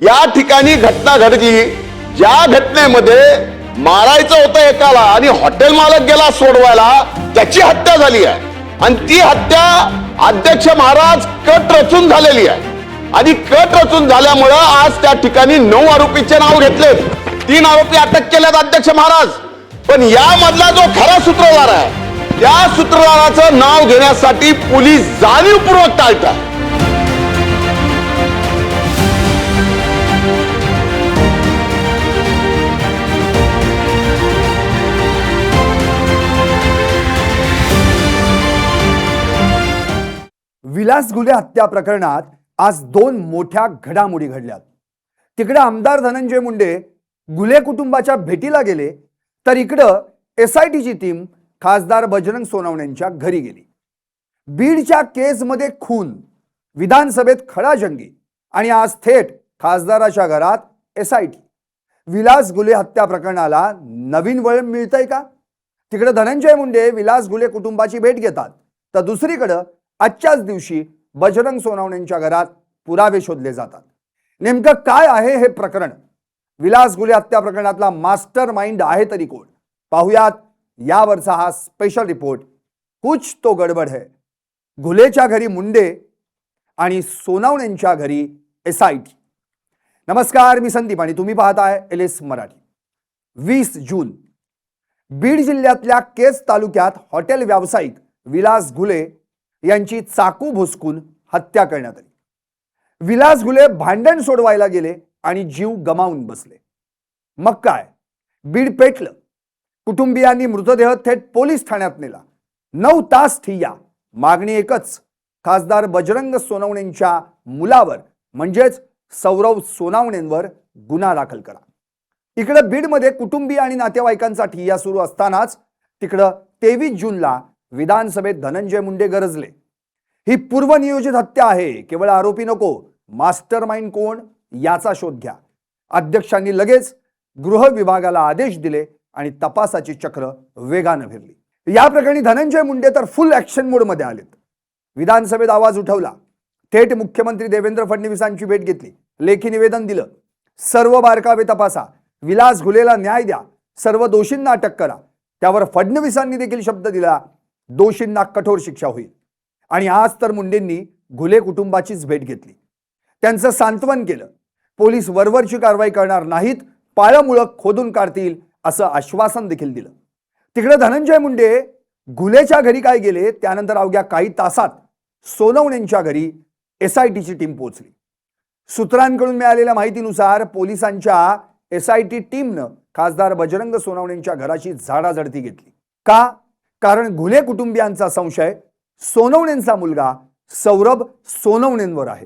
या ठिकाणी घटना घडली, ज्या घटनेमध्ये मारायचं होतं एकाला आणि हॉटेल मालक गेला सोडवायला, त्याची हत्या झाली आहे आणि ती हत्या अध्यक्ष महाराज कट रचून झालेली आहे आणि कट रचून झाल्यामुळं आज त्या ठिकाणी 9 आरोपीचे नाव घेतलेत, 3 आरोपी अटक केलेत अध्यक्ष महाराज. पण यामधला जो खरा सूत्रधार आहे त्या सूत्रधाराचं नाव घेण्यासाठी पोलीस जाणीवपूर्वक टाळतात. विलास घुले हत्या प्रकरणात आज 2 मोठ्या घडामोडी घडल्यात. तिकडे आमदार धनंजय मुंडे घुले कुटुंबाच्या भेटीला गेले, तर इकडं एसआयटीची टीम खासदार बजरंग सोनवणेंच्या घरी गेली. बीडच्या केसमध्ये खून, विधानसभेत खडाजंगी आणि आज थेट खासदाराच्या घरात एसआयटी. विलास घुले हत्या प्रकरणाला नवीन वळण मिळतंय का? तिकडे धनंजय मुंडे विलास घुले कुटुंबाची भेट घेतात, तर दुसरीकडे आजच्याच दिवशी बजरंग सोनवणेंच्या घरात पुरावे शोधले जातात. नेमकं काय आहे हे प्रकरण? विलास घुले हत्या प्रकरणातला मास्टर माइंड आहे तरी कोण? पाहुयात यावरचा हा स्पेशल रिपोर्ट. कुछ तो गडबड है. घुलेच्या घरी मुंडे आणि सोनवणेंच्या घरी एसआयटी. नमस्कार, मी संदीप आणि तुम्ही पाहताय LS मराठी. 20 जून बीड जिल्ह्यातल्या केस तालुक्यात हॉटेल व्यावसायिक विलास घुले यांची चाकू भोसकून हत्या करण्यात आली. विलास घुले भांडण सोडवायला गेले आणि जीव गमावून बसले. मग काय, बीड पेटलं. कुटुंबियांनी मृतदेह थेट पोलीस ठाण्यात नेला. 9 तास ठिय्या. मागणी एकच, खासदार बजरंग सोनवणेंच्या मुलावर म्हणजेच सौरव सोनवणेंवर गुन्हा दाखल करा. इकडे बीडमध्ये कुटुंबीय आणि नातेवाईकांचा ठिय्या सुरू असतानाच तिकडं 23 जूनला विधानसभेत धनंजय मुंडे गरजले. ही पूर्वनियोजित हत्या आहे, केवळ आरोपी नको, मास्टर माइंड कोण याचा शोध घ्या. अध्यक्षांनी लगेच गृह विभागाला आदेश दिले आणि तपासाची चक्र वेगाने फिरली. या प्रकरणी धनंजय मुंडे तर फुल ऍक्शन मोड मध्ये आलेत. विधानसभेत आवाज उठवला, थेट मुख्यमंत्री देवेंद्र फडणवीसांची भेट घेतली, लेखी निवेदन दिलं. सर्व बारकावे तपासा, विलास घुलेला न्याय द्या, सर्व दोषींना अटक करा. त्यावर फडणवीसांनी देखील शब्द दिला, दोषींना कठोर शिक्षा होईल. आणि आज तर मुंडेंनी घुले कुटुंबाचीच भेट घेतली, त्यांचं सांत्वन केलं. पोलीस वरवरची कारवाई करणार नाहीत, पाळमुळं खोदून काढतील असं आश्वासन देखील दिलं. तिकडे धनंजय मुंडे घुलेच्या घरी काय गेले, त्यानंतर अवघ्या काही तासात सोनवणेंच्या घरी एसआयटीची टीम पोहोचली. सूत्रांकडून मिळालेल्या माहितीनुसार पोलिसांच्या एसआयटी टीमनं खासदार बजरंग सोनवणेंच्या घराची झाडाझडती घेतली. का? कारण घुले कुटुंबियांचा संशय सोनवणेंचा मुलगा सौरभ सोनवणेंवर आहे.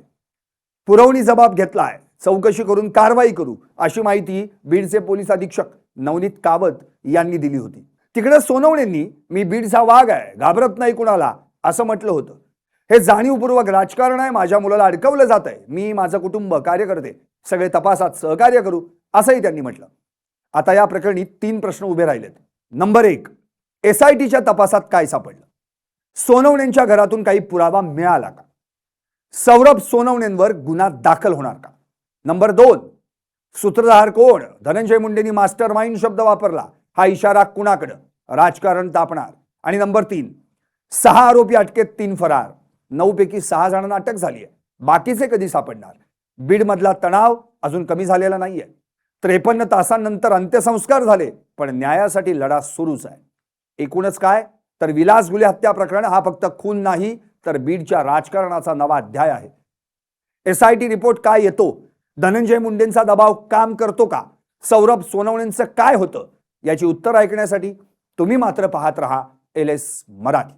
पुरवणी जबाब घेतलाय, चौकशी करून कारवाई करू, अशी माहिती बीडचे पोलीस अधीक्षक नवनीत कावत यांनी दिली होती. तिकडे सोनवणेंनी मी बीडचा वाघ आहे, घाबरत नाही कुणाला, असं म्हटलं होतं. हे जाणीवपूर्वक राजकारण आहे, माझ्या मुलाला अडकवलं जात आहे, मी, माझं कुटुंब, कार्यकर्ते सगळे तपासात सहकार्य करू, असंही त्यांनी म्हटलं. आता या प्रकरणी 3 प्रश्न उभे राहिलेत. नंबर 1, एसआयटीच्या तपासात काय सापडलं? सोनवणेंच्या घरातून काही पुरावा मिळाला का? सौरभ सोनवणेंवर गुन्हा दाखल होणार का? नंबर 2, सूत्रधार कोण? धनंजय मुंडेंनी मास्टर माइंड शब्द वापरला, हा इशारा कुणाकडे? राजकारण तापणार. आणि नंबर 3, 6 आरोपी अटकेत, 3 फरार. 9 पैकी 6 जणांना अटक झाली आहे, बाकीचे कधी सापडणार? बीड मधला तणाव अजून कमी झालेला नाहीये. 53 तासांनंतर अंत्यसंस्कार झाले, पण न्यायासाठी लढा सुरूच आहे. एकूणच काय, तर विलास घुले हत्या प्रकरण हा फक्त खून नाही, तर बीडच्या राजकारणाचा नवा अध्याय आहे. एसआयटी रिपोर्ट काय येतो? धनंजय मुंडेंचा दबाव काम करतो का? सौरभ सोनवणेंचं काय होतं? याची उत्तर ऐकण्यासाठी तुम्ही मात्र पाहत रहा LS मराठी.